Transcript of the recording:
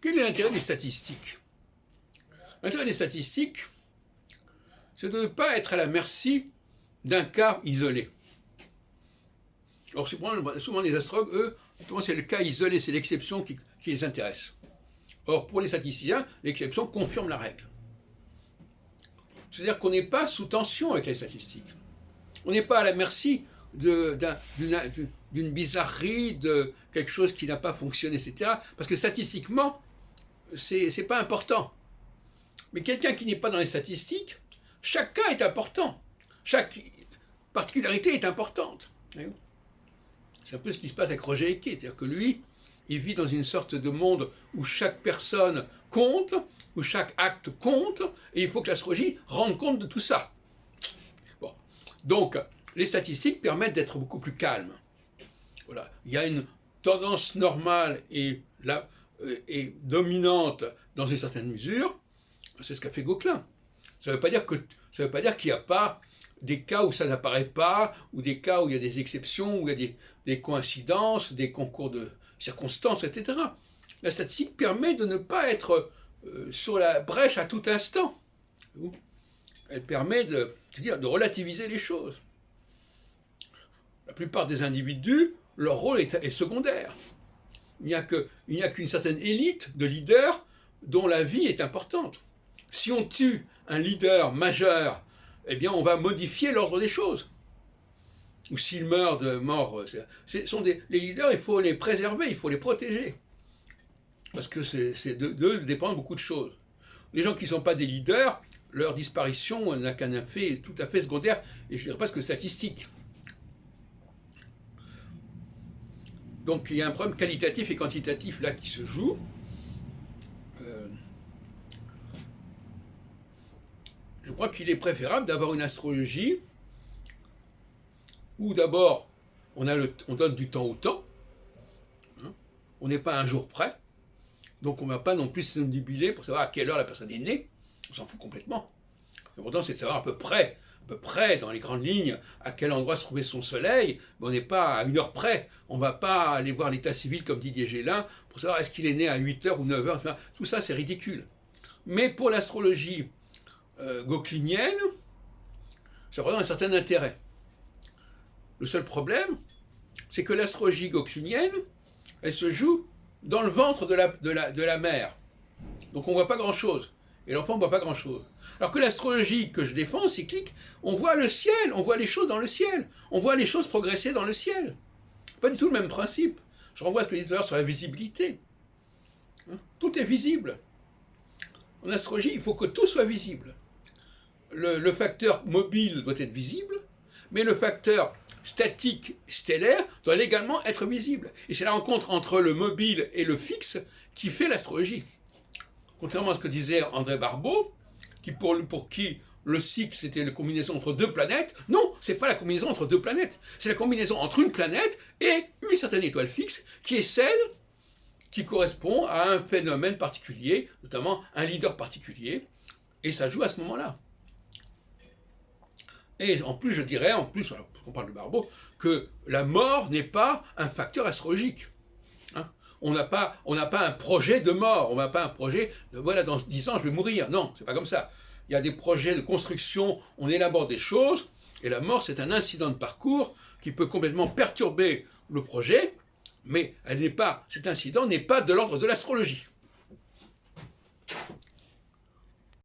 Quel est l'intérêt des statistiques? L'intérêt des statistiques, c'est de ne pas être à la merci d'un cas isolé. Alors souvent les astrologues, eux, c'est le cas isolé, c'est l'exception qui les intéresse. Or, pour les statisticiens, l'exception confirme la règle. C'est-à-dire qu'on n'est pas sous tension avec les statistiques. On n'est pas à la merci d'une bizarrerie, de quelque chose qui n'a pas fonctionné, etc. Parce que statistiquement, c'est pas important. Mais quelqu'un qui n'est pas dans les statistiques, chaque cas est important. Chaque particularité est importante. C'est un peu ce qui se passe avec Roger Eke. C'est-à-dire que lui, il vit dans une sorte de monde où chaque personne compte, où chaque acte compte, et il faut que l'astrologie rende compte de tout ça. Bon. Donc, les statistiques permettent d'être beaucoup plus calme. Voilà. Il y a une tendance normale et dominante dans une certaine mesure. C'est ce qu'a fait Gauquelin. Ça ne veut pas dire qu'il n'y a pas des cas où ça n'apparaît pas, ou des cas où il y a des exceptions, où il y a des coïncidences, des concours de circonstances, etc. La statistique permet de ne pas être sur la brèche à tout instant. Elle permet de relativiser les choses. La plupart des individus, leur rôle est secondaire. Il n'y a qu'une certaine élite de leaders dont la vie est importante. Si on tue un leader majeur, eh bien on va modifier l'ordre des choses. Ou s'il meurt de mort, les leaders, il faut les préserver, il faut les protéger. Parce que d'eux dépendent beaucoup de choses. Les gens qui ne sont pas des leaders, leur disparition n'a qu'un effet tout à fait secondaire, et je dirais presque statistique. Donc il y a un problème qualitatif et quantitatif là qui se joue. Je crois qu'il est préférable d'avoir une astrologie où d'abord on donne du temps au temps, on n'est pas à un jour près, donc on ne va pas non plus se débiler pour savoir à quelle heure la personne est née, on s'en fout complètement. L'important c'est de savoir à peu près dans les grandes lignes à quel endroit se trouvait son soleil, mais on n'est pas à une heure près, on ne va pas aller voir l'état civil comme Didier Gélin pour savoir est-ce qu'il est né à 8h ou 9h, tout ça c'est ridicule. Mais pour l'astrologie gauquelinienne, ça présente un certain intérêt. Le seul problème, c'est que l'astrologie gauquelinienne, elle se joue dans le ventre de la mère. Donc on ne voit pas grand-chose. Et l'enfant ne voit pas grand-chose. Alors que l'astrologie que je défends, cyclique, on voit le ciel, on voit les choses dans le ciel. On voit les choses progresser dans le ciel. Pas du tout le même principe. Je renvoie à ce que je disais tout à l'heure sur la visibilité. Tout est visible. En astrologie, il faut que tout soit visible. Le facteur mobile doit être visible, mais le facteur statique stellaire doit également être visible. Et c'est la rencontre entre le mobile et le fixe qui fait l'astrologie. Contrairement à ce que disait André Barbeau, pour qui le cycle c'était la combinaison entre deux planètes, non, c'est pas la combinaison entre deux planètes, c'est la combinaison entre une planète et une certaine étoile fixe, qui est celle qui correspond à un phénomène particulier, notamment un leader particulier, et ça joue à ce moment-là. Et en plus, je dirais, parce qu'on parle de Barbeau, que la mort n'est pas un facteur astrologique. On n'a pas un projet de mort, on n'a pas un projet de voilà, dans 10 ans je vais mourir. Non, c'est pas comme ça. Il y a des projets de construction, on élabore des choses, et la mort c'est un incident de parcours qui peut complètement perturber le projet, mais cet incident n'est pas de l'ordre de l'astrologie.